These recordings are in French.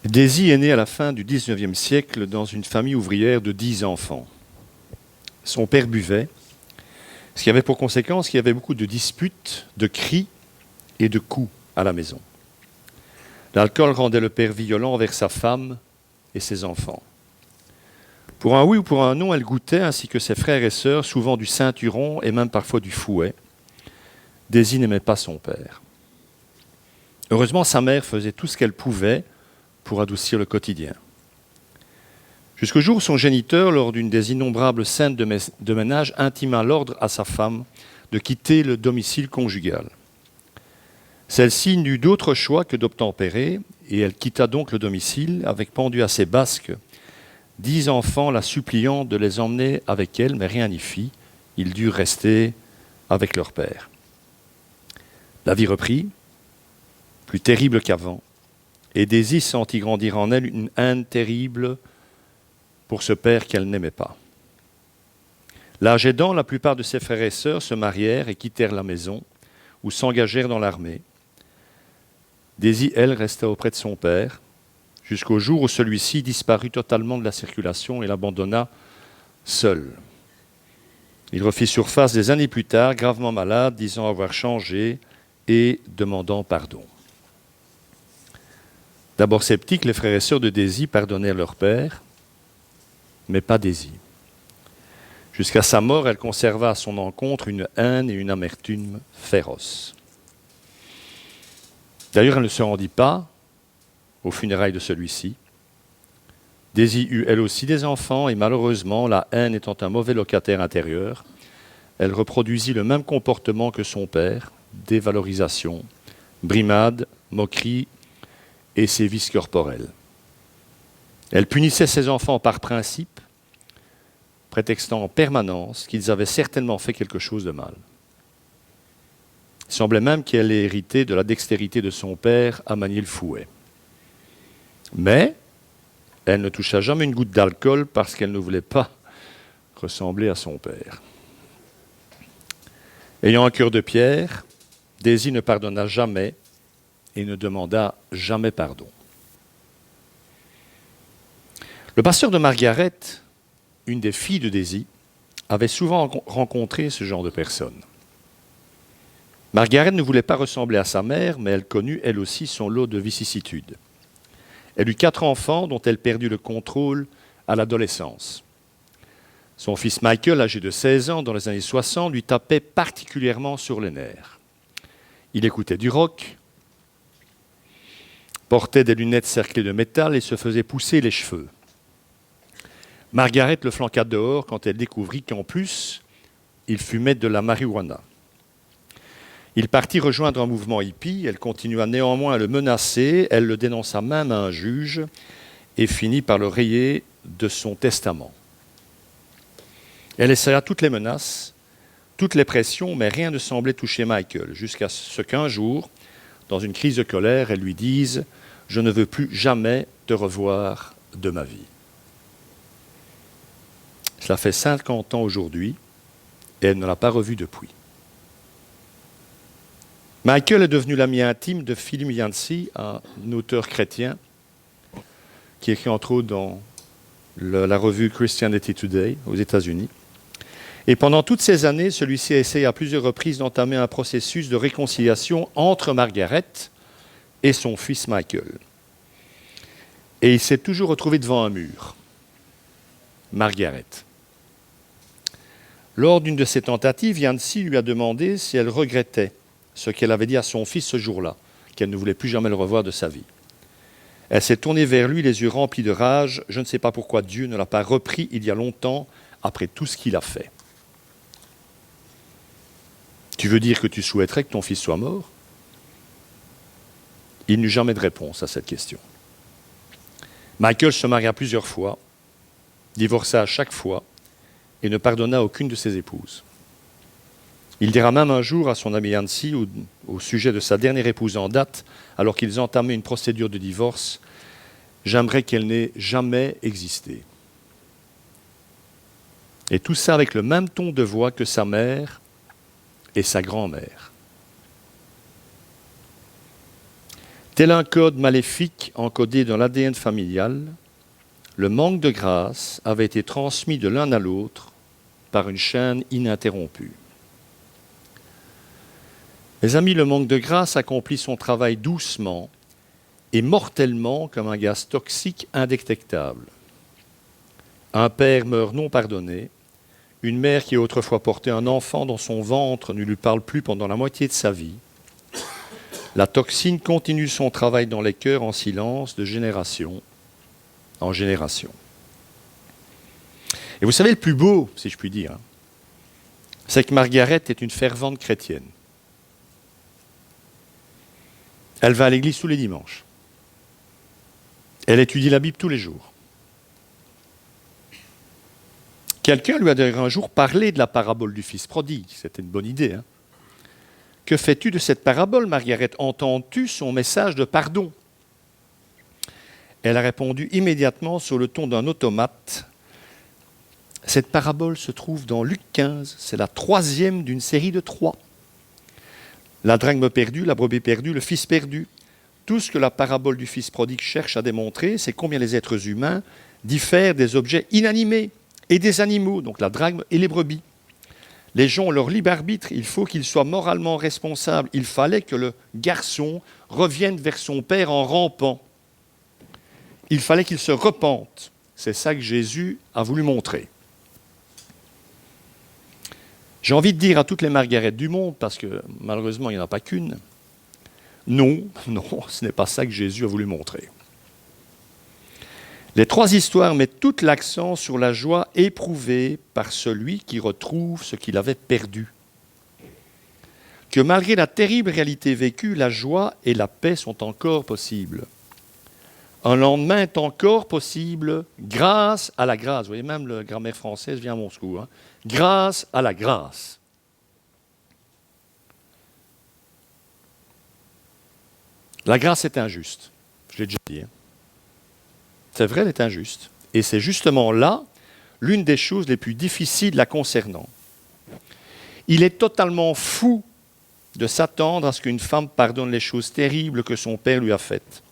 Daisy est née à la fin du XIXe siècle dans une famille ouvrière de 10 enfants. Son père buvait, ce qui avait pour conséquence qu'il y avait beaucoup de disputes, de cris et de coups à la maison. L'alcool rendait le père violent envers sa femme et ses enfants. Pour un oui ou pour un non, elle goûtait, ainsi que ses frères et sœurs, souvent du ceinturon et même parfois du fouet. Daisy n'aimait pas son père. Heureusement, sa mère faisait tout ce qu'elle pouvait pour adoucir le quotidien. Jusqu'au jour où son géniteur, lors d'une des innombrables scènes de ménage, intima l'ordre à sa femme de quitter le domicile conjugal. Celle-ci n'eut d'autre choix que d'obtempérer, et elle quitta donc le domicile avec pendu à ses basques 10 enfants la suppliant de les emmener avec elle, mais rien n'y fit. Ils durent rester avec leur père. La vie reprit, plus terrible qu'avant, et Daisy sentit grandir en elle une haine terrible pour ce père qu'elle n'aimait pas. L'âge aidant, la plupart de ses frères et sœurs se marièrent et quittèrent la maison ou s'engagèrent dans l'armée. Daisy, elle, resta auprès de son père, jusqu'au jour où celui-ci disparut totalement de la circulation et l'abandonna seul. Il refit surface des années plus tard, gravement malade, disant avoir changé et demandant pardon. D'abord sceptiques, les frères et sœurs de Daisy pardonnèrent leur père, mais pas Daisy. Jusqu'à sa mort, elle conserva à son encontre une haine et une amertume féroces. D'ailleurs, elle ne se rendit pas aux funérailles de celui-ci. Daisy eut elle aussi des enfants et malheureusement, la haine étant un mauvais locataire intérieur, elle reproduisit le même comportement que son père, dévalorisation, brimade, moquerie et ses vices corporels. Elle punissait ses enfants par principe, prétextant en permanence qu'ils avaient certainement fait quelque chose de mal. Il semblait même qu'elle ait hérité de la dextérité de son père à manier le fouet. Mais elle ne toucha jamais une goutte d'alcool parce qu'elle ne voulait pas ressembler à son père. Ayant un cœur de pierre, Daisy ne pardonna jamais et ne demanda jamais pardon. Le pasteur de Margaret, une des filles de Daisy, avait souvent rencontré ce genre de personnes. Margaret ne voulait pas ressembler à sa mère, mais elle connut elle aussi son lot de vicissitudes. Elle eut 4 enfants dont elle perdit le contrôle à l'adolescence. Son fils Michael, âgé de 16 ans dans les années 60, lui tapait particulièrement sur les nerfs. Il écoutait du rock, portait des lunettes cerclées de métal et se faisait pousser les cheveux. Margaret le flanqua dehors quand elle découvrit qu'en plus, il fumait de la marijuana. Il partit rejoindre un mouvement hippie, elle continua néanmoins à le menacer, elle le dénonça même à un juge et finit par le rayer de son testament. Elle essaya toutes les menaces, toutes les pressions, mais rien ne semblait toucher Michael, jusqu'à ce qu'un jour, dans une crise de colère, elle lui dise « Je ne veux plus jamais te revoir de ma vie ». Cela fait 50 ans aujourd'hui et elle ne l'a pas revu depuis. Michael est devenu l'ami intime de Philip Yancey, un auteur chrétien qui écrit entre autres dans la revue Christianity Today aux États-Unis. Et pendant toutes ces années, celui-ci a essayé à plusieurs reprises d'entamer un processus de réconciliation entre Margaret et son fils Michael. Et il s'est toujours retrouvé devant un mur. Margaret. Lors d'une de ces tentatives, Yancey lui a demandé si elle regrettait ce qu'elle avait dit à son fils ce jour-là, qu'elle ne voulait plus jamais le revoir de sa vie. Elle s'est tournée vers lui, les yeux remplis de rage. Je ne sais pas pourquoi Dieu ne l'a pas repris il y a longtemps, après tout ce qu'il a fait. Tu veux dire que tu souhaiterais que ton fils soit mort ? Il n'eut jamais de réponse à cette question. Michael se maria plusieurs fois, divorça à chaque fois et ne pardonna aucune de ses épouses. Il dira même un jour à son ami Yancey, au sujet de sa dernière épouse en date, alors qu'ils entamaient une procédure de divorce, « J'aimerais qu'elle n'ait jamais existé. » Et tout ça avec le même ton de voix que sa mère et sa grand-mère. Tel un code maléfique encodé dans l'ADN familial, le manque de grâce avait été transmis de l'un à l'autre par une chaîne ininterrompue. Mes amis, le manque de grâce accomplit son travail doucement et mortellement comme un gaz toxique indétectable. Un père meurt non pardonné, une mère qui a autrefois porté un enfant dans son ventre ne lui parle plus pendant la moitié de sa vie. La toxine continue son travail dans les cœurs en silence de génération en génération. Et vous savez, le plus beau, si je puis dire, c'est que Margaret est une fervente chrétienne. Elle va à l'église tous les dimanches. Elle étudie la Bible tous les jours. Quelqu'un lui a d'ailleurs un jour parlé de la parabole du fils prodigue. C'était une bonne idée. Que fais-tu de cette parabole, Margaret? Entends-tu son message de pardon? Elle a répondu immédiatement sur le ton d'un automate. Cette parabole se trouve dans Luc 15. C'est la 3e d'une série de 3. La drachme perdue, la brebis perdue, le fils perdu. Tout ce que la parabole du fils prodigue cherche à démontrer, c'est combien les êtres humains diffèrent des objets inanimés et des animaux, donc la drachme et les brebis. Les gens ont leur libre arbitre, il faut qu'ils soient moralement responsables. Il fallait que le garçon revienne vers son père en rampant. Il fallait qu'il se repente. C'est ça que Jésus a voulu montrer. J'ai envie de dire à toutes les Margaret du monde, parce que malheureusement il n'y en a pas qu'une, non, ce n'est pas ça que Jésus a voulu montrer. Les 3 histoires mettent tout l'accent sur la joie éprouvée par celui qui retrouve ce qu'il avait perdu. Que malgré la terrible réalité vécue, la joie et la paix sont encore possibles. Un lendemain est encore possible grâce à la grâce. Vous voyez, même la grammaire française vient à mon secours. Grâce à la grâce. La grâce est injuste. Je l'ai déjà dit. C'est vrai, elle est injuste. Et c'est justement là l'une des choses les plus difficiles la concernant. Il est totalement fou de s'attendre à ce qu'une femme pardonne les choses terribles que son père lui a faites.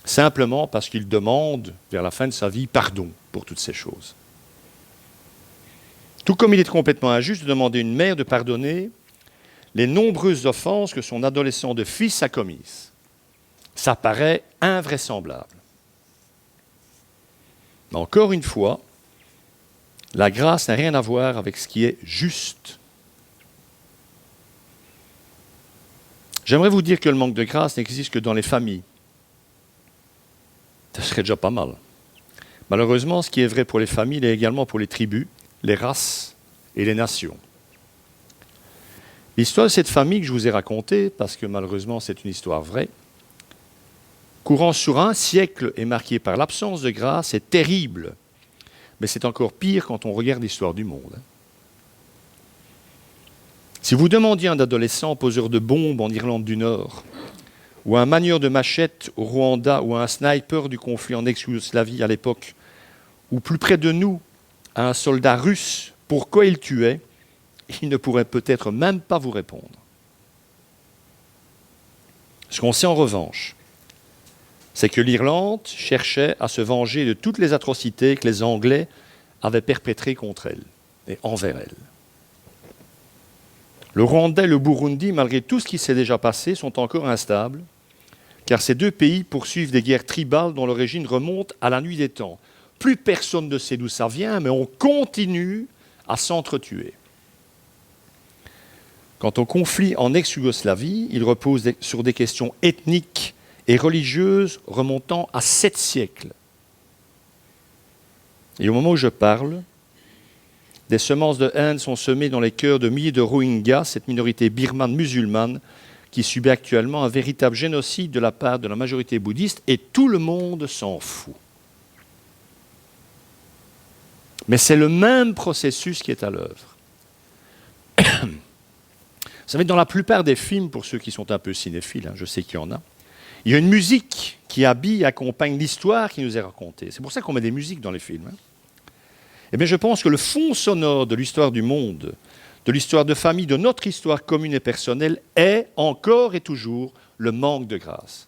Simplement parce qu'il demande, vers la fin de sa vie, pardon pour toutes ces choses. Tout comme il est complètement injuste de demander à une mère de pardonner les nombreuses offenses que son adolescent de fils a commises. Ça paraît invraisemblable. Mais encore une fois, la grâce n'a rien à voir avec ce qui est juste. J'aimerais vous dire que le manque de grâce n'existe que dans les familles. Ce serait déjà pas mal. Malheureusement, ce qui est vrai pour les familles est également pour les tribus, les races et les nations. L'histoire de cette famille que je vous ai racontée, parce que malheureusement c'est une histoire vraie, courant sur un siècle est marquée par l'absence de grâce, est terrible. Mais c'est encore pire quand on regarde l'histoire du monde. Si vous demandiez à un adolescent poseur de bombes en Irlande du Nord, ou à un manieur de machettes au Rwanda, ou à un sniper du conflit en ex-Yougoslavie à l'époque, ou plus près de nous, à un soldat russe, pourquoi il tuait, il ne pourrait peut-être même pas vous répondre. Ce qu'on sait en revanche, c'est que l'Irlande cherchait à se venger de toutes les atrocités que les Anglais avaient perpétrées contre elle et envers elle. Le Rwanda et le Burundi, malgré tout ce qui s'est déjà passé, sont encore instables, car ces 2 pays poursuivent des guerres tribales dont l'origine remonte à la nuit des temps. Plus personne ne sait d'où ça vient, mais on continue à s'entretuer. Quant au conflit en ex-Yougoslavie, il repose sur des questions ethniques et religieuses remontant à 7 siècles. Et au moment où je parle, des semences de haine sont semées dans les cœurs de milliers de Rohingyas, cette minorité birmane musulmane, qui subit actuellement un véritable génocide de la part de la majorité bouddhiste, et tout le monde s'en fout. Mais c'est le même processus qui est à l'œuvre. Vous savez, dans la plupart des films, pour ceux qui sont un peu cinéphiles, je sais qu'il y en a, il y a une musique qui habille et accompagne l'histoire qui nous est racontée. C'est pour ça qu'on met des musiques dans les films. Eh bien, je pense que le fond sonore de l'histoire du monde, de l'histoire de famille, de notre histoire commune et personnelle, est encore et toujours le manque de grâce.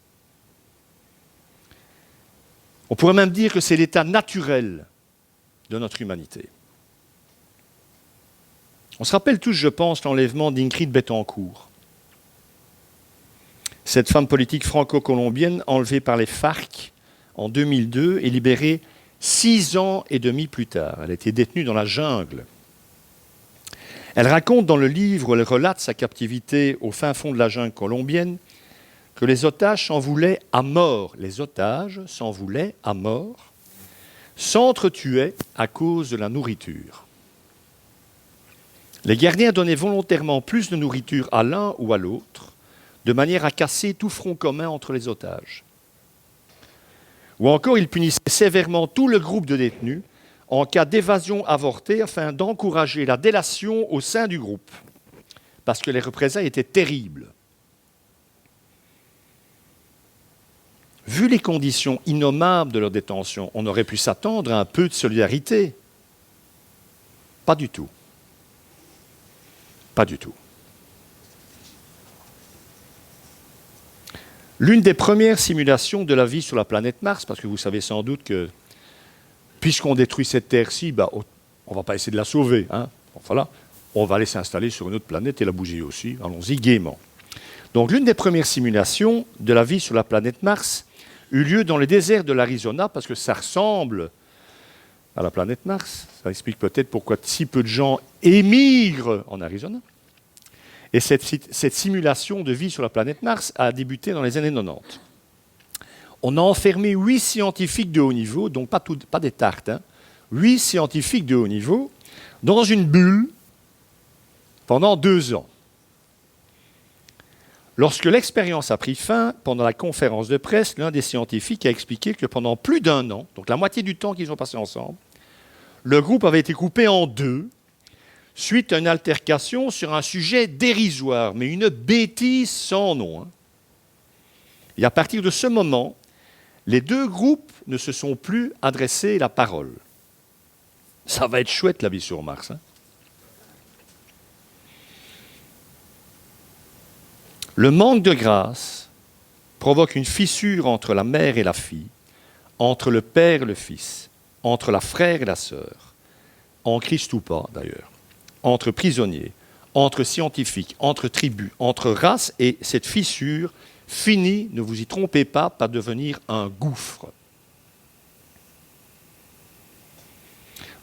On pourrait même dire que c'est l'état naturel de notre humanité. On se rappelle tous, je pense, l'enlèvement d'Ingrid Betancourt. Cette femme politique franco-colombienne enlevée par les FARC en 2002 et libérée 6 ans et demi plus tard. Elle a été détenue dans la jungle. Elle raconte dans le livre où elle relate sa captivité au fin fond de la jungle colombienne que les otages s'en voulaient à mort. Les otages s'en voulaient à mort, s'entretuaient à cause de la nourriture. Les gardiens donnaient volontairement plus de nourriture à l'un ou à l'autre, de manière à casser tout front commun entre les otages. Ou encore, ils punissaient sévèrement tout le groupe de détenus en cas d'évasion avortée afin d'encourager la délation au sein du groupe, parce que les représailles étaient terribles. Vu les conditions innommables de leur détention, on aurait pu s'attendre à un peu de solidarité. Pas du tout. Pas du tout. L'une des premières simulations de la vie sur la planète Mars, parce que vous savez sans doute que puisqu'on détruit cette Terre-ci, on ne va pas essayer de la sauver. Hein. Bon, voilà. On va aller s'installer sur une autre planète et la bouger aussi. Allons-y gaiement. Donc l'une des premières simulations de la vie sur la planète Mars eut lieu dans le désert de l'Arizona, parce que ça ressemble à la planète Mars. Ça explique peut-être pourquoi si peu de gens émigrent en Arizona. Et cette simulation de vie sur la planète Mars a débuté dans les années 90. On a enfermé 8 scientifiques de haut niveau, donc pas des tartes, hein, 8 scientifiques de haut niveau, dans une bulle pendant 2 ans. Lorsque l'expérience a pris fin, pendant la conférence de presse, l'un des scientifiques a expliqué que pendant plus d'1 an, donc la moitié du temps qu'ils ont passé ensemble, le groupe avait été coupé en 2, suite à une altercation sur un sujet dérisoire, mais une bêtise sans nom. Hein. Et à partir de ce moment, les 2 groupes ne se sont plus adressés la parole. Ça va être chouette la vie sur Mars. Hein. Le manque de grâce provoque une fissure entre la mère et la fille, entre le père et le fils, entre la frère et la sœur, en Christ ou pas d'ailleurs, entre prisonniers, entre scientifiques, entre tribus, entre races, et cette fissure finit, ne vous y trompez pas, par devenir un gouffre.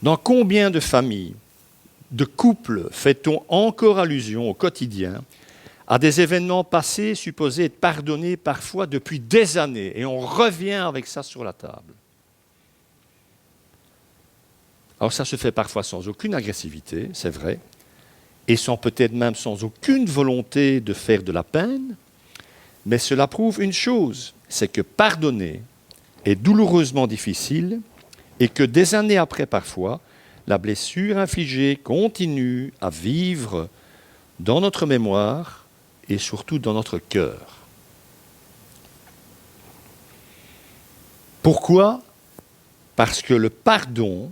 Dans combien de familles, de couples fait-on encore allusion au quotidien à des événements passés supposés être pardonnés parfois depuis des années, et on revient avec ça sur la table. Alors ça se fait parfois sans aucune agressivité, c'est vrai, et peut-être même sans aucune volonté de faire de la peine, mais cela prouve une chose, c'est que pardonner est douloureusement difficile et que des années après parfois, la blessure infligée continue à vivre dans notre mémoire et surtout dans notre cœur. Pourquoi ? Parce que le pardon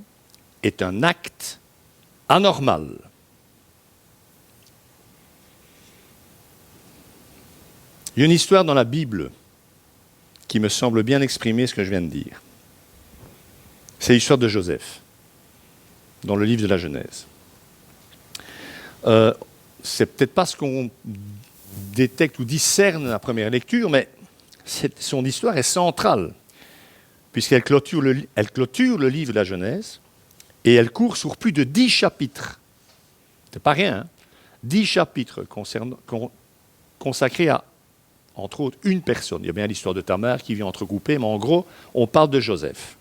est un acte anormal. Il y a une histoire dans la Bible qui me semble bien exprimer ce que je viens de dire. C'est l'histoire de Joseph, dans le livre de la Genèse. C'est peut-être pas ce qu'on détecte ou discerne à la première lecture, mais son histoire est centrale, puisqu'elle clôture le livre de la Genèse, et elle court sur plus de 10 chapitres. C'est pas rien, hein, 10 chapitres consacrés à, entre autres, une personne. Il y a bien l'histoire de Tamar qui vient entrecouper, mais en gros, on parle de Joseph.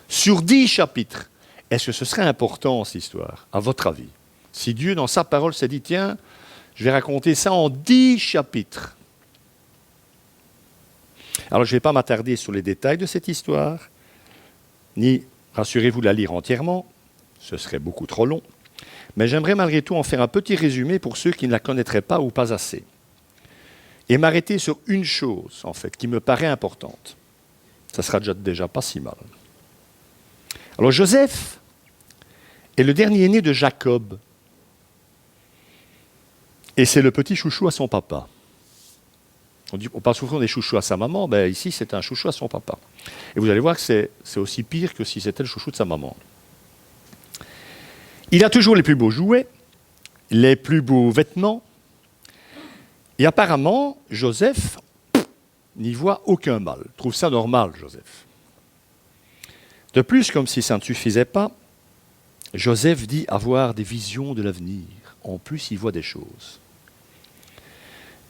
Sur 10 chapitres, est-ce que ce serait important, cette histoire, à votre avis ? Si Dieu, dans sa parole, s'est dit, tiens, je vais raconter ça en 10 chapitres. Alors, je ne vais pas m'attarder sur les détails de cette histoire, ni, rassurez-vous, la lire entièrement, ce serait beaucoup trop long, mais j'aimerais malgré tout en faire un petit résumé pour ceux qui ne la connaîtraient pas ou pas assez. Et m'arrêter sur une chose, en fait, qui me paraît importante. Ça sera déjà pas si mal. Alors, Joseph est le dernier né de Jacob. Et c'est le petit chouchou à son papa. On parle souvent des chouchous à sa maman, ben ici c'est un chouchou à son papa. Et vous allez voir que c'est aussi pire que si c'était le chouchou de sa maman. Il a toujours les plus beaux jouets, les plus beaux vêtements, et apparemment, Joseph n'y voit aucun mal, trouve ça normal, Joseph. De plus, comme si ça ne suffisait pas, Joseph dit avoir des visions de l'avenir. En plus, il voit des choses.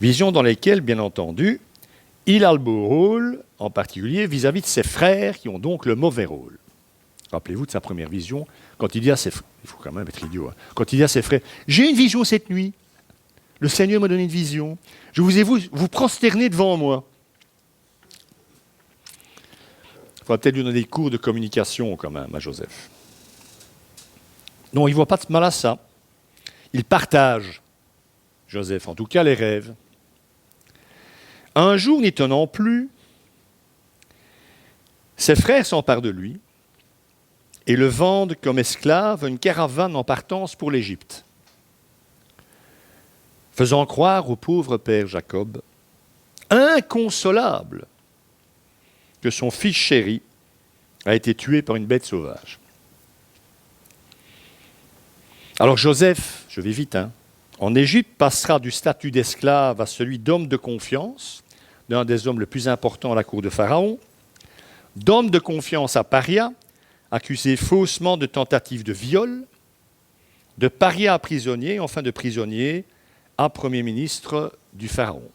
Visions dans lesquelles, bien entendu, il a le beau rôle, en particulier vis-à-vis de ses frères qui ont donc le mauvais rôle. Rappelez-vous de sa première vision, quand il dit à ses frères, il faut quand même être idiot, hein, quand il dit à ses frères, « J'ai une vision cette nuit, le Seigneur m'a donné une vision, je vous ai vu vous prosterner devant moi. » Il faudra peut-être lui donner des cours de communication quand même à Joseph. Non, il ne voit pas de mal à ça. Il partage, Joseph, en tout cas les rêves. Un jour, n'y tenant plus, ses frères s'emparent de lui et le vendent comme esclave à une caravane en partance pour l'Égypte, faisant croire au pauvre père Jacob, inconsolable, que son fils chéri a été tué par une bête sauvage. Alors Joseph, je vais vite, en Égypte passera du statut d'esclave à celui d'homme de confiance, d'un des hommes les plus importants à la cour de Pharaon, d'homme de confiance à paria, accusé faussement de tentative de viol, de paria à prisonnier, enfin de prisonnier à premier ministre du Pharaon.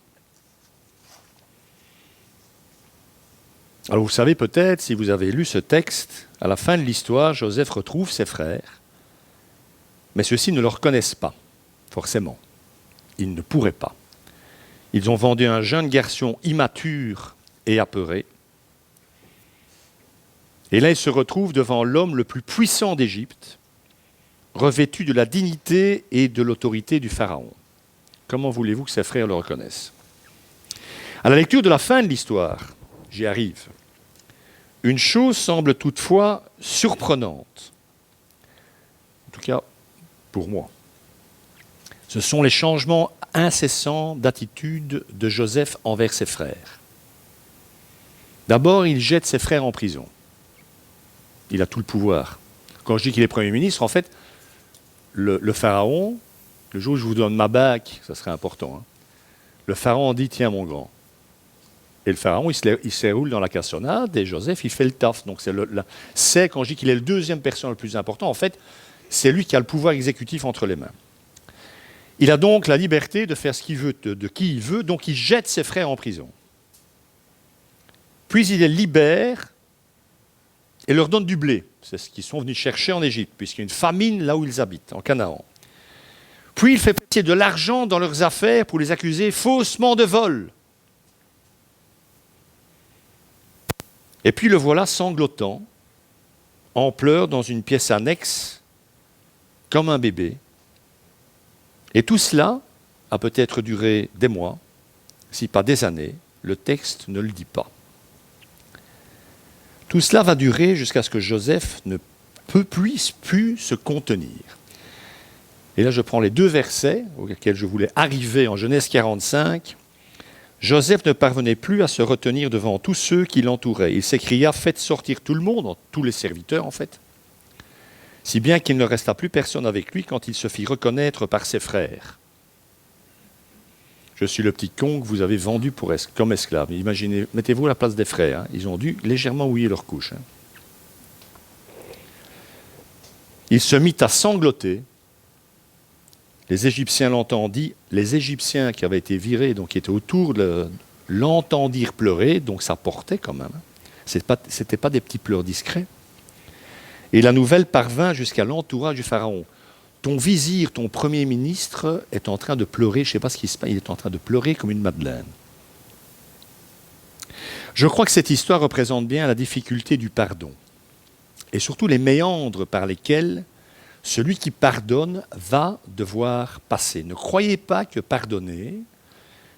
Alors vous savez peut-être, si vous avez lu ce texte, à la fin de l'histoire, Joseph retrouve ses frères, mais ceux-ci ne le reconnaissent pas, forcément. Ils ne pourraient pas. Ils ont vendu un jeune garçon immature et apeuré. Et là, il se retrouve devant l'homme le plus puissant d'Égypte, revêtu de la dignité et de l'autorité du Pharaon. Comment voulez-vous que ses frères le reconnaissent? À la lecture de la fin de l'histoire, j'y arrive, une chose semble toutefois surprenante, en tout cas pour moi. Ce sont les changements incessants d'attitude de Joseph envers ses frères. D'abord, il jette ses frères en prison. Il a tout le pouvoir. Quand je dis qu'il est Premier ministre, en fait, le Pharaon, le jour où je vous donne ma bague, ça serait important, le Pharaon dit « Tiens, mon grand ». Et le Pharaon, il se roule dans la cassonade, et Joseph, il fait le taf. Donc c'est quand je dis qu'il est le deuxième personnage le plus important, en fait, c'est lui qui a le pouvoir exécutif entre les mains. Il a donc la liberté de faire ce qu'il veut, de qui il veut, donc il jette ses frères en prison. Puis il les libère et leur donne du blé. C'est ce qu'ils sont venus chercher en Égypte, puisqu'il y a une famine là où ils habitent, en Canaan. Puis il fait passer de l'argent dans leurs affaires pour les accuser faussement de vol. Et puis le voilà sanglotant, en pleurs dans une pièce annexe, comme un bébé. Et tout cela a peut-être duré des mois, si pas des années, le texte ne le dit pas. Tout cela va durer jusqu'à ce que Joseph ne puisse plus se contenir. Et là, je prends les deux versets auxquels je voulais arriver en Genèse 45. Joseph ne parvenait plus à se retenir devant tous ceux qui l'entouraient. Il s'écria « Faites sortir tout le monde », tous les serviteurs en fait, si bien qu'il ne resta plus personne avec lui quand il se fit reconnaître par ses frères. Je suis le petit con que vous avez vendu comme esclave. Imaginez, mettez-vous à la place des frères. Ils ont dû légèrement mouiller leur couche. Il se mit à sangloter. Les Égyptiens l'entendirent. Les Égyptiens qui avaient été virés, donc qui étaient autour, l'entendirent pleurer, donc ça portait quand même. Ce n'étaient pas des petits pleurs discrets. Et la nouvelle parvint jusqu'à l'entourage du Pharaon. Ton vizir, ton premier ministre, est en train de pleurer, je ne sais pas ce qui se passe, il est en train de pleurer comme une madeleine. Je crois que cette histoire représente bien la difficulté du pardon, et surtout les méandres par lesquels celui qui pardonne va devoir passer. Ne croyez pas que pardonner,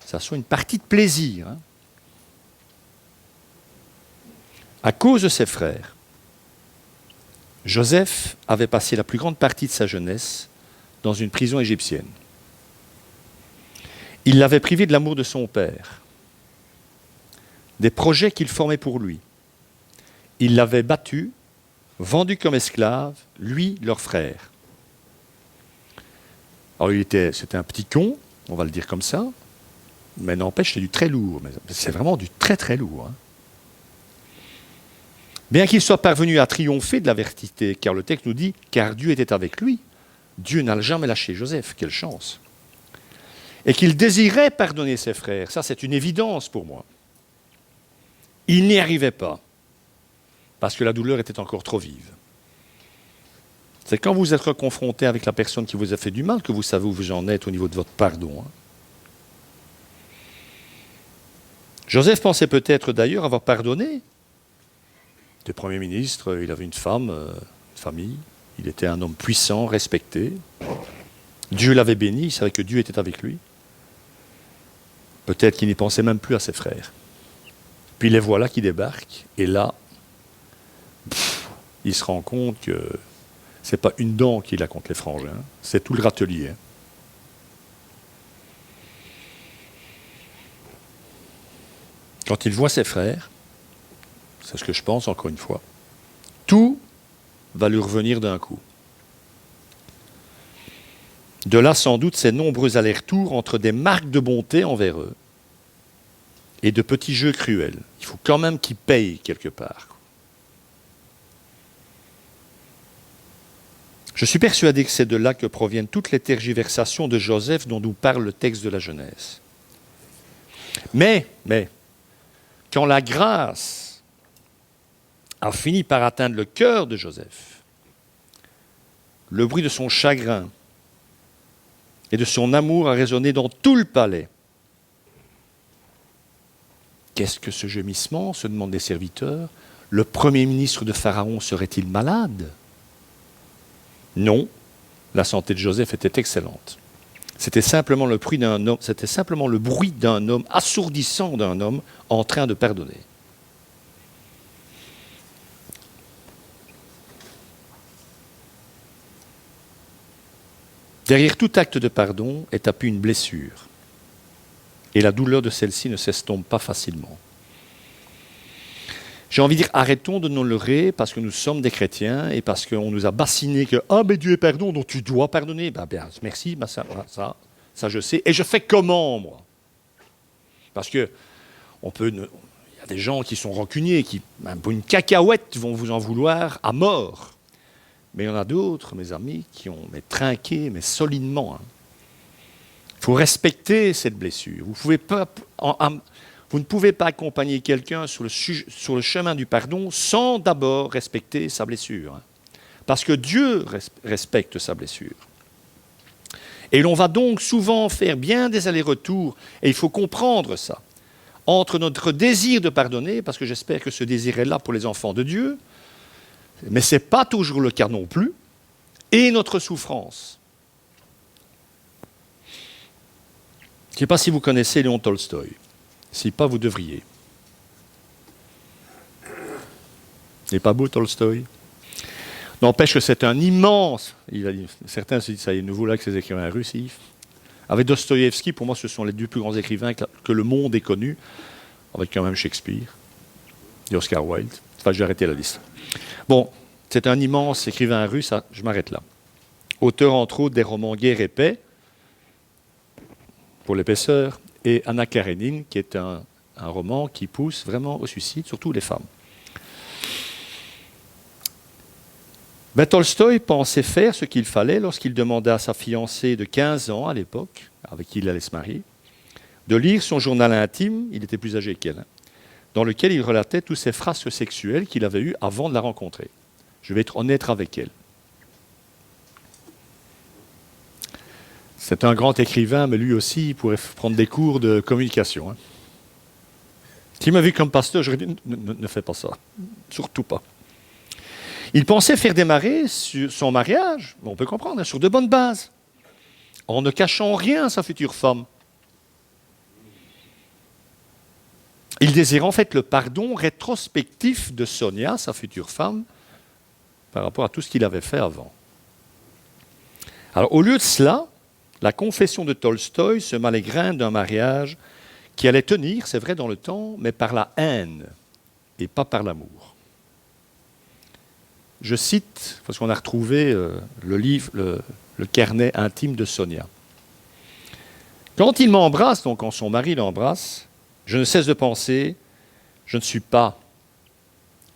ça soit une partie de plaisir. À cause de ses frères, Joseph avait passé la plus grande partie de sa jeunesse dans une prison égyptienne. Il l'avait privé de l'amour de son père. des projets qu'il formait pour lui. Il l'avait battu, vendu comme esclave, lui, leur frère. Alors c'était un petit con, on va le dire comme ça, mais n'empêche, c'est du très lourd. C'est vraiment du très très lourd. Hein. Bien qu'il soit parvenu à triompher de la verticité, car le texte nous dit « car Dieu était avec lui », Dieu n'a jamais lâché Joseph, quelle chance. Et qu'il désirait pardonner ses frères, ça c'est une évidence pour moi. Il n'y arrivait pas, parce que la douleur était encore trop vive. C'est quand vous êtes confronté avec la personne qui vous a fait du mal que vous savez où vous en êtes au niveau de votre pardon. Hein. Joseph pensait peut-être d'ailleurs avoir pardonné. Il était Premier ministre, il avait une femme, une famille, il était un homme puissant, respecté. Dieu l'avait béni, il savait que Dieu était avec lui. Peut-être qu'il n'y pensait même plus à ses frères. Puis les voilà qui débarquent, et là, il se rend compte que ce n'est pas une dent qu'il a contre les frangins, c'est tout le râtelier. Quand il voit ses frères, c'est ce que je pense encore une fois, tout va lui revenir d'un coup. De là, sans doute, ces nombreux allers-retours entre des marques de bonté envers eux et de petits jeux cruels. Il faut quand même qu'ils payent quelque part. Je suis persuadé que c'est de là que proviennent toutes les tergiversations de Joseph dont nous parle le texte de la Genèse. Mais, quand la grâce a fini par atteindre le cœur de Joseph, le bruit de son chagrin et de son amour a résonné dans tout le palais. Qu'est-ce que ce gémissement, se demandent les serviteurs? Le premier ministre de Pharaon serait-il malade? Non, la santé de Joseph était excellente. C'était simplement le bruit d'un homme, assourdissant d'un homme en train de pardonner. Derrière tout acte de pardon est tapie une blessure. Et la douleur de celle-ci ne s'estompe pas facilement. J'ai envie de dire, arrêtons de nous leurrer parce que nous sommes des chrétiens et parce qu'on nous a bassiné que « Ah, mais Dieu est pardon, donc tu dois pardonner. » Bien, merci, ça je sais. Et je fais comment, moi? Parce que il y a des gens qui sont rancuniers, qui, même pour une cacahuète, vont vous en vouloir à mort. Mais il y en a d'autres, mes amis, qui ont trinqué, mais solidement. Il faut respecter cette blessure. Vous ne pouvez pas accompagner quelqu'un sur le chemin du pardon sans d'abord respecter sa blessure. Parce que Dieu respecte sa blessure. Et l'on va donc souvent faire bien des allers-retours, et il faut comprendre ça, entre notre désir de pardonner, parce que j'espère que ce désir est là pour les enfants de Dieu, mais ce n'est pas toujours le cas non plus, et notre souffrance. Je ne sais pas si vous connaissez Léon Tolstoï. Si pas, vous devriez. Il n'est pas beau, Tolstoï? N'empêche que c'est un immense... certains se disent, ça y est, nous voilà avec ces écrivains russes. Avec Dostoïevski, pour moi, ce sont les deux plus grands écrivains que le monde ait connus, avec quand même Shakespeare et Oscar Wilde. Enfin, j'ai arrêté la liste. Bon, c'est un immense écrivain russe, je m'arrête là. Auteur, entre autres, des romans Guerre et paix, pour l'épaisseur, et Anna Karénine, qui est un roman qui pousse vraiment au suicide, surtout les femmes. Tolstoï pensait faire ce qu'il fallait lorsqu'il demanda à sa fiancée de 15 ans à l'époque, avec qui il allait se marier, de lire son journal intime, il était plus âgé qu'elle, dans lequel il relatait tous ses frasques sexuels qu'il avait eus avant de la rencontrer. Je vais être honnête avec elle. C'est un grand écrivain, mais lui aussi, il pourrait prendre des cours de communication. S'il m'a vu comme pasteur, j'aurais dit, ne fais pas ça. Surtout pas. Il pensait faire démarrer son mariage, on peut comprendre, sur de bonnes bases, en ne cachant rien à sa future femme. Il désirait en fait le pardon rétrospectif de Sonia, sa future femme, par rapport à tout ce qu'il avait fait avant. Alors, au lieu de cela, la confession de Tolstoï se met les grains d'un mariage qui allait tenir, c'est vrai, dans le temps, mais par la haine et pas par l'amour. Je cite, parce qu'on a retrouvé le livre, le carnet intime de Sonia. Quand il m'embrasse, donc quand son mari l'embrasse, je ne cesse de penser, je ne suis pas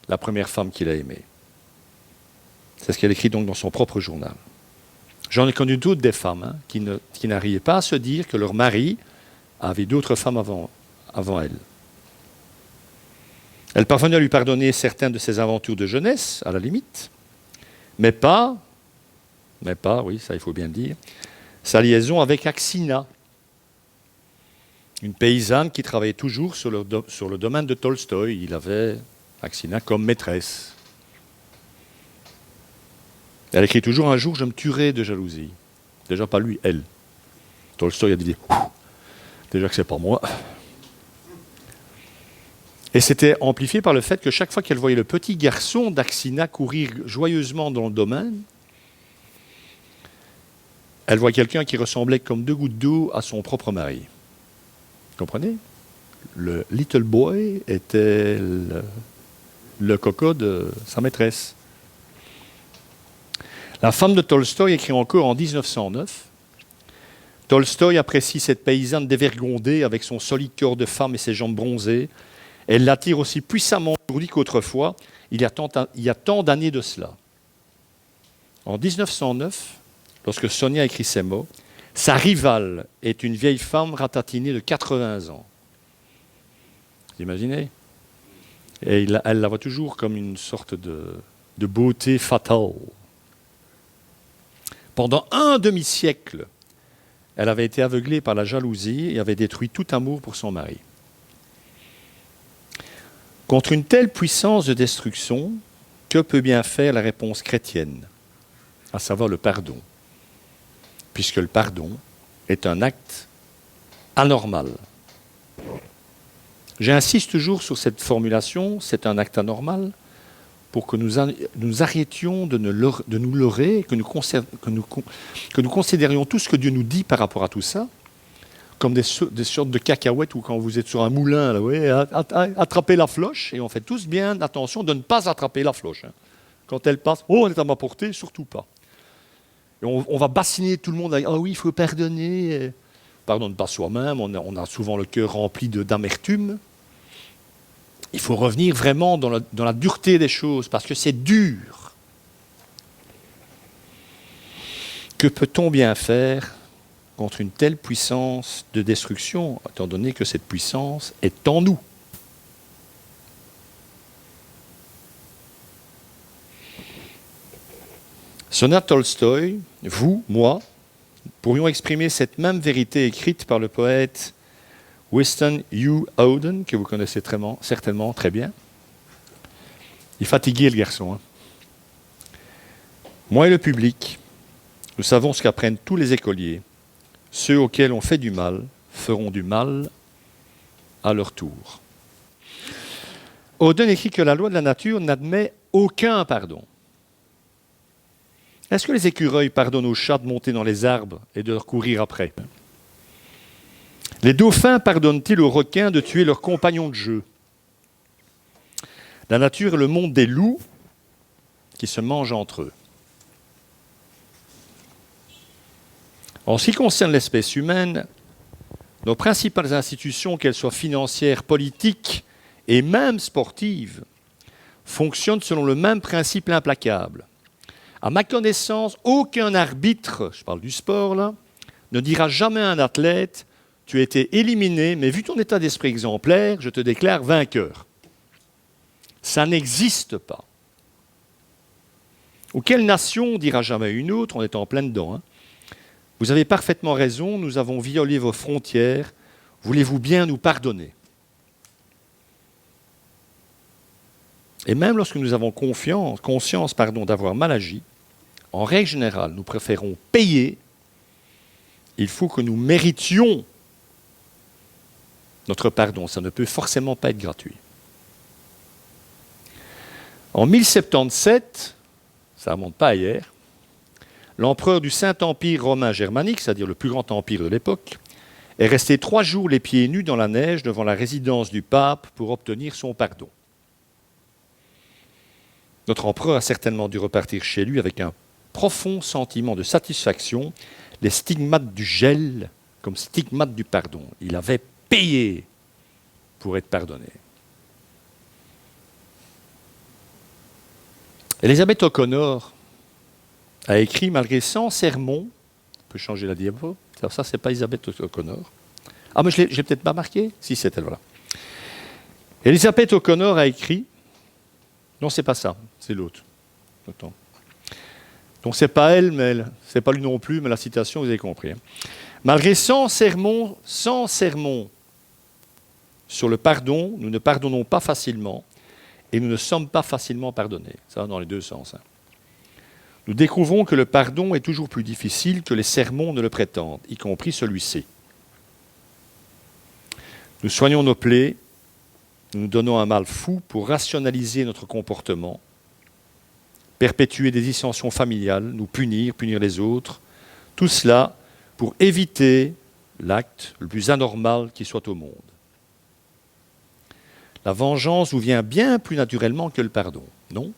la première femme qu'il a aimée. C'est ce qu'elle écrit donc dans son propre journal. J'en ai connu d'autres des femmes qui n'arrivaient pas à se dire que leur mari avait d'autres femmes avant elle. Elle parvenait à lui pardonner certaines de ses aventures de jeunesse, à la limite, mais pas, oui, ça il faut bien le dire, sa liaison avec Aksina, une paysanne qui travaillait toujours sur le domaine de Tolstoï. Il avait Aksina comme maîtresse. Elle écrit toujours « Un jour, je me tuerai de jalousie ». Déjà pas lui, elle. Tolstoï a dit « Déjà que c'est pas moi ». Et c'était amplifié par le fait que chaque fois qu'elle voyait le petit garçon d'Aksina courir joyeusement dans le domaine, elle voit quelqu'un qui ressemblait comme deux gouttes d'eau à son propre mari. Vous comprenez? Le little boy était le coco de sa maîtresse. La femme de Tolstoï écrit encore en 1909. Tolstoï apprécie cette paysanne dévergondée avec son solide corps de femme et ses jambes bronzées. Elle l'attire aussi puissamment aujourd'hui qu'autrefois, il y a tant d'années de cela. En 1909, lorsque Sonia écrit ces mots, sa rivale est une vieille femme ratatinée de 80 ans. Vous imaginez? Et elle la voit toujours comme une sorte de beauté fatale. Pendant un demi-siècle, elle avait été aveuglée par la jalousie et avait détruit tout amour pour son mari. Contre une telle puissance de destruction, que peut bien faire la réponse chrétienne, à savoir le pardon, puisque le pardon est un acte anormal. J'insiste toujours sur cette formulation, c'est un acte anormal, pour que nous arrêtions de nous leurrer, que nous considérions tout ce que Dieu nous dit par rapport à tout ça, comme des sortes de cacahuètes où quand vous êtes sur un moulin, là, ouais, attrapez la floche, et on fait tous bien attention de ne pas attraper la floche. Hein. Quand elle passe, oh, on est à ma portée, surtout pas. Et on va bassiner tout le monde avec, ah oui, il faut pardonner. Pardonne pas soi-même, on a souvent le cœur rempli d'amertume. Il faut revenir vraiment dans la dureté des choses, parce que c'est dur. Que peut-on bien faire contre une telle puissance de destruction, étant donné que cette puissance est en nous? Sonia Tolstoï, vous, moi, pourrions exprimer cette même vérité écrite par le poète Winston Hugh Auden, que vous connaissez certainement très bien. Il est fatigué, le garçon. Hein. Moi et le public, nous savons ce qu'apprennent tous les écoliers. Ceux auxquels on fait du mal feront du mal à leur tour. Auden écrit que la loi de la nature n'admet aucun pardon. Est-ce que les écureuils pardonnent aux chats de monter dans les arbres et de leur courir après? Les dauphins pardonnent-ils aux requins de tuer leurs compagnons de jeu? La nature est le monde des loups qui se mangent entre eux. En ce qui concerne l'espèce humaine, nos principales institutions, qu'elles soient financières, politiques et même sportives, fonctionnent selon le même principe implacable. À ma connaissance, aucun arbitre, je parle du sport là, ne dira jamais à un athlète « Tu as été éliminé, mais vu ton état d'esprit exemplaire, je te déclare vainqueur ». Ça n'existe pas. Ou quelle nation dira jamais une autre, on est en plein dedans, hein. Vous avez parfaitement raison, nous avons violé vos frontières, voulez-vous bien nous pardonner? Et même lorsque nous avons conscience d'avoir mal agi, en règle générale, nous préférons payer. Il faut que nous méritions notre pardon. Ça ne peut forcément pas être gratuit. En 1077, ça ne remonte pas à hier, l'empereur du Saint-Empire romain germanique, c'est-à-dire le plus grand empire de l'époque, est resté 3 jours les pieds nus dans la neige devant la résidence du pape pour obtenir son pardon. Notre empereur a certainement dû repartir chez lui avec un profond sentiment de satisfaction, les stigmates du gel comme stigmates du pardon. Il avait payé pour être pardonné. Elisabeth O'Connor a écrit, malgré 100 sermons, on peut changer la diapo, ça c'est pas Elisabeth O'Connor. Ah, mais je l'ai peut-être pas marqué. Si, c'est elle, voilà. Elisabeth O'Connor a écrit, non, c'est pas ça, c'est l'autre. Attends. Donc c'est pas elle, mais c'est pas lui non plus, mais la citation, vous avez compris. Hein. Malgré 100 sermons sur le pardon, nous ne pardonnons pas facilement et nous ne sommes pas facilement pardonnés. Ça va dans les deux sens. Hein. Nous découvrons que le pardon est toujours plus difficile que les sermons ne le prétendent, y compris celui-ci. Nous soignons nos plaies, nous nous donnons un mal fou pour rationaliser notre comportement, perpétuer des dissensions familiales, nous punir les autres, tout cela pour éviter l'acte le plus anormal qui soit au monde. La vengeance vous vient bien plus naturellement que le pardon, non ?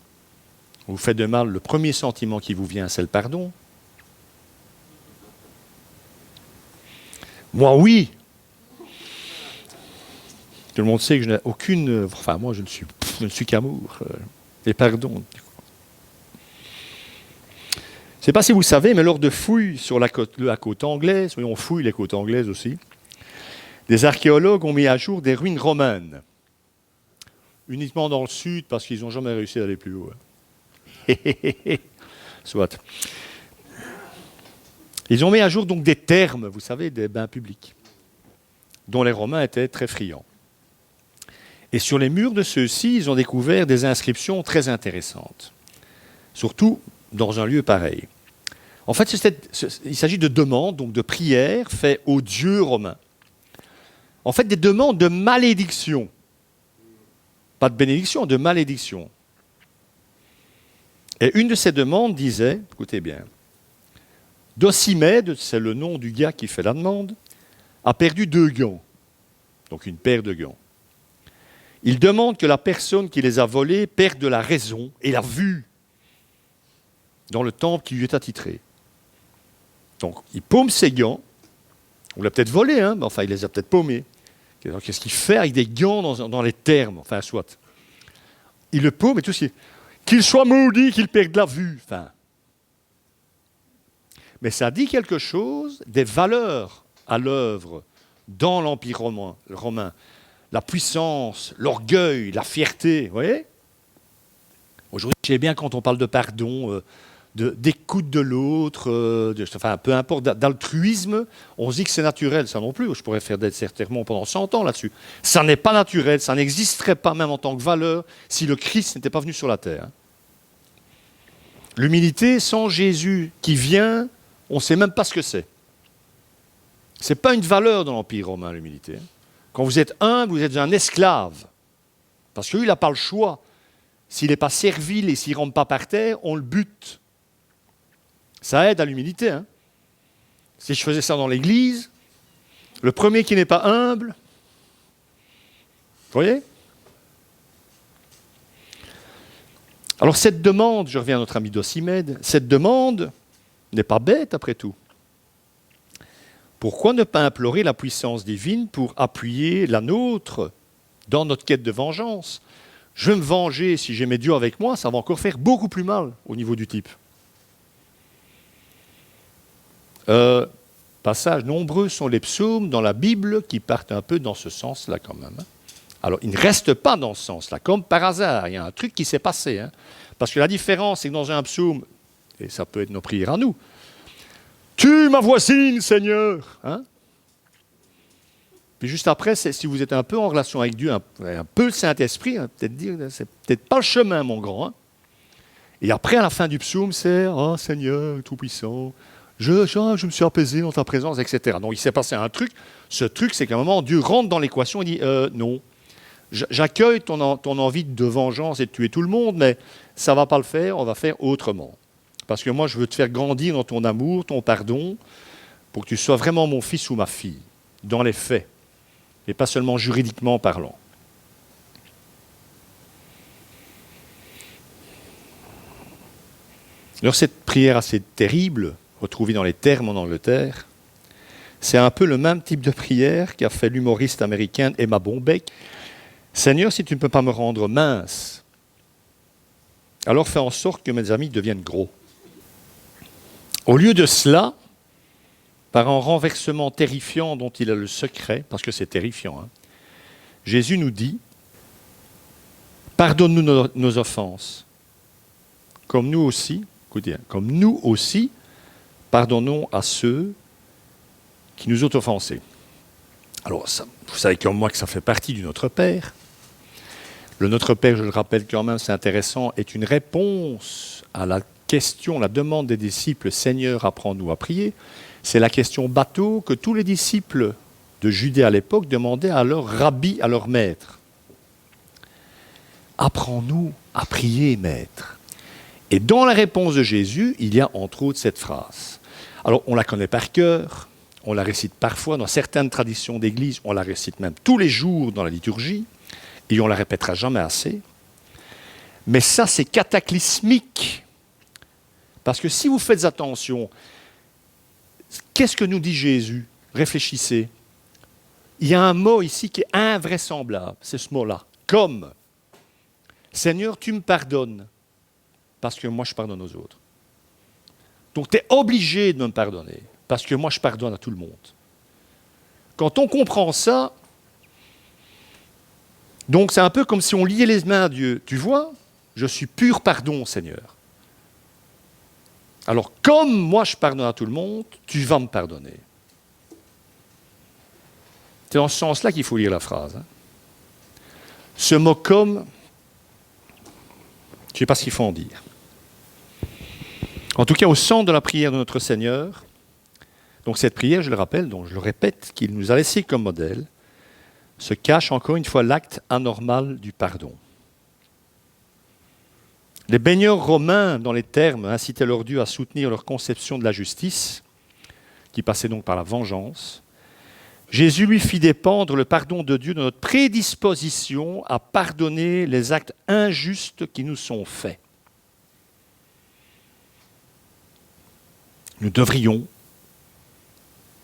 On vous fait de mal, le premier sentiment qui vous vient, c'est le pardon. Moi, oui. Tout le monde sait que je n'ai aucune... Enfin, moi, je ne suis qu'amour. Et pardon. Je ne sais pas si vous savez, mais lors de fouilles sur la côte anglaise, on fouille les côtes anglaises aussi, des archéologues ont mis à jour des ruines romaines. Uniquement dans le sud, parce qu'ils n'ont jamais réussi à aller plus haut. Soit. Ils ont mis à jour donc des thermes, vous savez, des bains publics, dont les Romains étaient très friands. Et sur les murs de ceux-ci, ils ont découvert des inscriptions très intéressantes, surtout dans un lieu pareil. En fait, il s'agit de demandes, donc de prières faites aux dieux romains. En fait, des demandes de malédiction. Pas de bénédiction, de malédiction. Et une de ces demandes disait, écoutez bien, Docimède, c'est le nom du gars qui fait la demande, a perdu 2 gants, donc une paire de gants. Il demande que la personne qui les a volés perde la raison et la vue dans le temple qui lui est attitré. Donc, il paume ses gants. On l'a peut-être volé, hein, mais enfin, il les a peut-être paumés. Alors, qu'est-ce qu'il fait avec des gants dans les thermes? Enfin, soit. Il le paume et tout ce qui est... Qu'il soit maudit, qu'il perde la vue. Enfin. Mais ça dit quelque chose des valeurs à l'œuvre dans l'Empire romain. La puissance, l'orgueil, la fierté, vous voyez? Aujourd'hui, je sais bien quand on parle de pardon, d'écoute de l'autre, enfin, peu importe, d'altruisme, on se dit que c'est naturel, ça non plus. Je pourrais faire des sermons pendant 100 ans là-dessus. Ça n'est pas naturel, ça n'existerait pas même en tant que valeur si le Christ n'était pas venu sur la terre. L'humilité sans Jésus qui vient, on ne sait même pas ce que c'est. Ce n'est pas une valeur dans l'Empire romain, l'humilité. Quand vous êtes humble, vous êtes un esclave. Parce que lui, il n'a pas le choix. S'il n'est pas servile et s'il ne rentre pas par terre, on le bute. Ça aide à l'humilité. Hein. Si je faisais ça dans l'église, le premier qui n'est pas humble, vous voyez? Alors cette demande, je reviens à notre ami Docimède, cette demande n'est pas bête après tout. Pourquoi ne pas implorer la puissance divine pour appuyer la nôtre dans notre quête de vengeance? Je vais me venger, si j'ai mes dieux avec moi, ça va encore faire beaucoup plus mal au niveau du type. Passage, nombreux sont les psaumes dans la Bible qui partent un peu dans ce sens-là quand même. Alors, ils ne restent pas dans ce sens-là, comme par hasard. Il y a un truc qui s'est passé. Hein. Parce que la différence, c'est que dans un psaume, et ça peut être nos prières à nous, « Tue ma voisine, Seigneur hein !» Puis juste après, si vous êtes un peu en relation avec Dieu, un peu le Saint-Esprit, hein, peut-être dire, c'est peut-être pas le chemin, mon grand. Hein. Et après, à la fin du psaume, c'est « Ah, Seigneur, Tout-Puissant, je me suis apaisé dans ta présence, etc. » Donc il s'est passé un truc. Ce truc, c'est qu'à un moment, Dieu rentre dans l'équation et dit « Non, j'accueille ton envie de vengeance et de tuer tout le monde, mais ça ne va pas le faire, on va faire autrement. Parce que moi, je veux te faire grandir dans ton amour, ton pardon, pour que tu sois vraiment mon fils ou ma fille. dans les faits, et pas seulement juridiquement parlant. Alors cette prière assez terrible, retrouvée dans les termes en Angleterre, c'est un peu le même type de prière qu'a fait l'humoriste américaine Emma Bombeck. « Seigneur, si tu ne peux pas me rendre mince, alors fais en sorte que mes amis deviennent gros. » Au lieu de cela, par un renversement terrifiant dont il a le secret, parce que c'est terrifiant, hein, Jésus nous dit « Pardonne-nous nos offenses, comme nous aussi, écoutez, comme nous aussi, pardonnons à ceux qui nous ont offensés. » Alors, ça, vous savez comme moi que ça fait partie du Notre Père. Le Notre Père, je le rappelle quand même, c'est intéressant, est une réponse à la question, la demande des disciples, « Seigneur, apprends-nous à prier ». C'est la question bateau que tous les disciples de Judée à l'époque demandaient à leur rabbi, à leur maître. « Apprends-nous à prier, maître ». Et dans la réponse de Jésus, il y a entre autres cette phrase. Alors, on la connaît par cœur, on la récite parfois dans certaines traditions d'église, on la récite même tous les jours dans la liturgie, et on la répétera jamais assez. Mais ça, c'est cataclysmique. Parce que si vous faites attention, qu'est-ce que nous dit Jésus? Réfléchissez. Il y a un mot ici qui est invraisemblable, c'est ce mot-là. Comme. Seigneur, tu me pardonnes, parce que moi je pardonne aux autres. Donc tu es obligé de me pardonner, parce que moi je pardonne à tout le monde. Quand on comprend ça, donc c'est un peu comme si on liait les mains à Dieu. Tu vois, je suis pur pardon, Seigneur. Alors, comme moi je pardonne à tout le monde, tu vas me pardonner. C'est dans ce sens-là qu'il faut lire la phrase. Hein. Ce mot « comme », je ne sais pas ce qu'il faut en dire. En tout cas, au centre de la prière de notre Seigneur, donc cette prière, je le rappelle, donc je le répète, qu'il nous a laissé comme modèle, se cache encore une fois l'acte anormal du pardon. Les baigneurs romains, dans les termes, incitaient leurs dieux à soutenir leur conception de la justice, qui passait donc par la vengeance. Jésus lui fit dépendre le pardon de Dieu de notre prédisposition à pardonner les actes injustes qui nous sont faits. Nous devrions,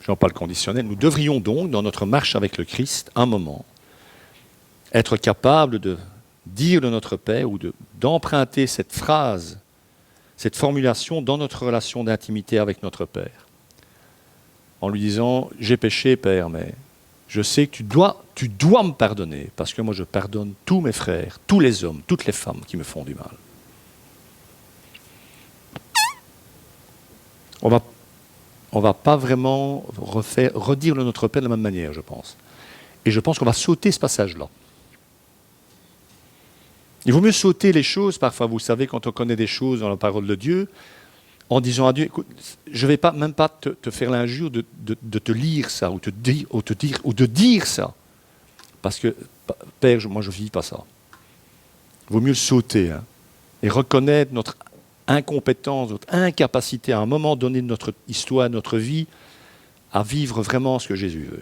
j'en parle conditionnel, nous devrions donc, dans notre marche avec le Christ, un moment, être capables de dire de notre Père ou d'emprunter cette phrase, cette formulation dans notre relation d'intimité avec notre Père. En lui disant « J'ai péché, Père, mais je sais que tu dois me pardonner, parce que moi je pardonne tous mes frères, tous les hommes, toutes les femmes qui me font du mal. » On va pas vraiment redire le Notre Père de la même manière, je pense. Et je pense qu'on va sauter ce passage-là. Il vaut mieux sauter les choses, parfois, vous savez, quand on connaît des choses dans la parole de Dieu, en disant à Dieu, écoute, je ne vais même pas te faire l'injure de te lire ça, ou de dire ça. Parce que, Père, moi je ne vis pas ça. Il vaut mieux le sauter, hein, et reconnaître notre incompétence, notre incapacité à un moment donné de notre histoire, de notre vie, à vivre vraiment ce que Jésus veut.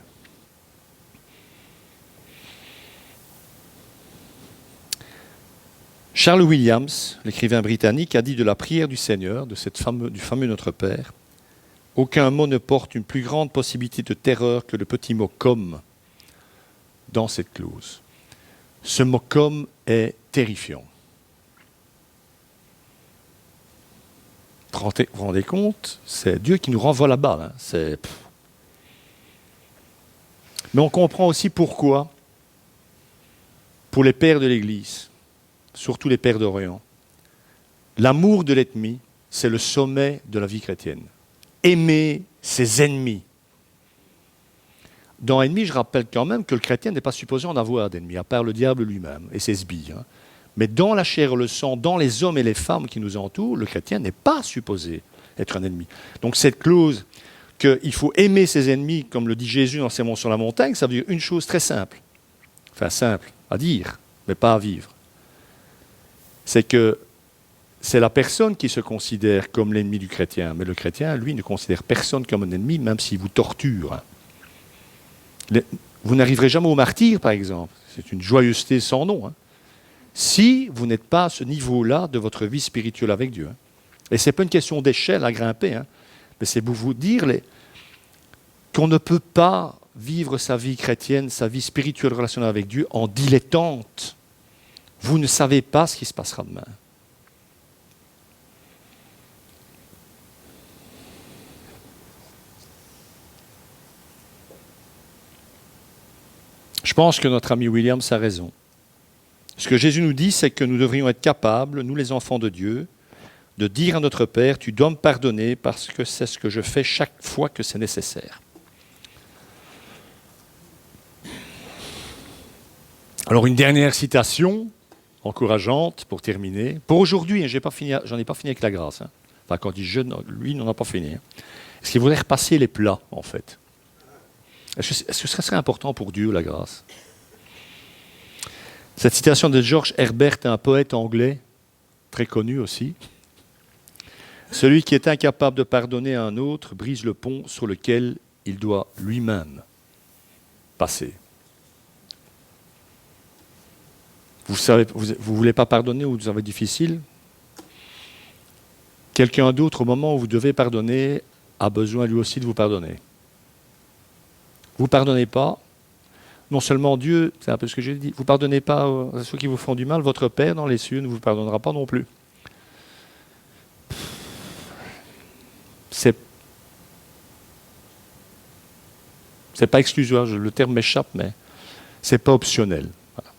Charles Williams, l'écrivain britannique, a dit de la prière du Seigneur, du fameux Notre Père, « Aucun mot ne porte une plus grande possibilité de terreur que le petit mot « comme » dans cette clause. Ce mot « comme » est terrifiant. Vous vous rendez compte? C'est Dieu qui nous renvoie la balle. Hein. Mais on comprend aussi pourquoi, pour les pères de l'Église, surtout les pères d'Orient, l'amour de l'ennemi, c'est le sommet de la vie chrétienne. Aimer ses ennemis. Dans ennemi, je rappelle quand même que le chrétien n'est pas supposé en avoir d'ennemis, à part le diable lui-même et ses sbires. Hein. Mais dans la chair et le sang, dans les hommes et les femmes qui nous entourent, le chrétien n'est pas supposé être un ennemi. Donc cette clause qu'il faut aimer ses ennemis, comme le dit Jésus dans le Sermon sur la montagne, ça veut dire une chose très simple. Enfin simple à dire, mais pas à vivre. C'est que c'est la personne qui se considère comme l'ennemi du chrétien. Mais le chrétien, lui, ne considère personne comme un ennemi, même s'il vous torture. Vous n'arriverez jamais au martyr, par exemple. C'est une joyeuseté sans nom. Hein. Si vous n'êtes pas à ce niveau-là de votre vie spirituelle avec Dieu. Hein. Et ce n'est pas une question d'échelle à grimper, hein, mais c'est pour vous dire qu'on ne peut pas vivre sa vie chrétienne, sa vie spirituelle relationnelle avec Dieu en dilettante. Vous ne savez pas ce qui se passera demain. Je pense que notre ami Williams a raison. Ce que Jésus nous dit, c'est que nous devrions être capables, nous les enfants de Dieu, de dire à notre Père, tu dois me pardonner parce que c'est ce que je fais chaque fois que c'est nécessaire. Alors une dernière citation, encourageante pour terminer. Pour aujourd'hui, j'en ai pas fini avec la grâce. Hein. Enfin, quand il dit je, lui, n'en a pas fini. Hein. Est-ce qu'il voudrait repasser les plats, en fait? Est-ce que ce serait important pour Dieu, la grâce? Cette citation de George Herbert, un poète anglais, très connu aussi. Celui qui est incapable de pardonner à un autre brise le pont sur lequel il doit lui-même passer. Vous ne voulez pas pardonner ou vous avez difficile? Quelqu'un d'autre, au moment où vous devez pardonner, a besoin lui aussi de vous pardonner. Vous ne pardonnez pas, non seulement Dieu, c'est un peu ce que j'ai dit, vous ne pardonnez pas à ceux qui vous font du mal, votre Père dans les cieux ne vous pardonnera pas non plus. C'est pas exclusoire, le terme m'échappe, mais c'est pas optionnel. Voilà.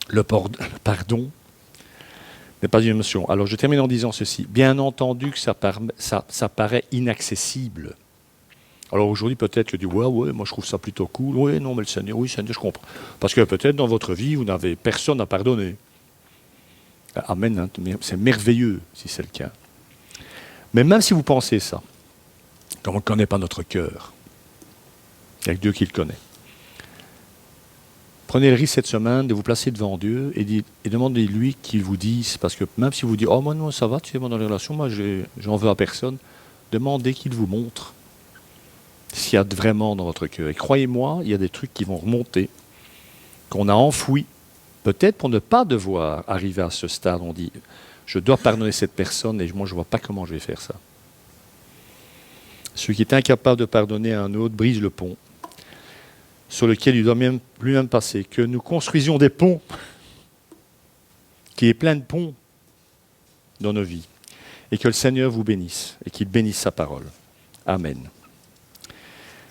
Le pardon n'est pas une émotion. Alors je termine en disant ceci. Bien entendu que ça paraît inaccessible. Alors aujourd'hui, peut-être que tu dis, ouais, moi je trouve ça plutôt cool. Ouais, non, mais le Seigneur, oui, Seigneur, je comprends. Parce que peut-être dans votre vie, vous n'avez personne à pardonner. Amen, hein, c'est merveilleux si c'est le cas. Mais même si vous pensez ça, comme on ne connaît pas notre cœur, il n'y a que Dieu qui le connaît. Prenez le risque cette semaine de vous placer devant Dieu et demandez-lui qu'il vous dise, parce que même si vous dites, oh moi non, ça va, tu sais, moi dans les relations, moi j'en veux à personne, demandez qu'il vous montre s'il y a vraiment dans votre cœur. Et croyez-moi, il y a des trucs qui vont remonter, qu'on a enfouis, peut-être pour ne pas devoir arriver à ce stade. On dit, je dois pardonner cette personne et moi je ne vois pas comment je vais faire ça. Celui qui est incapable de pardonner à un autre brise le pont sur lequel il doit lui-même passer. Que nous construisions des ponts, qu'il y ait plein de ponts dans nos vies, et que le Seigneur vous bénisse, et qu'il bénisse sa parole. Amen.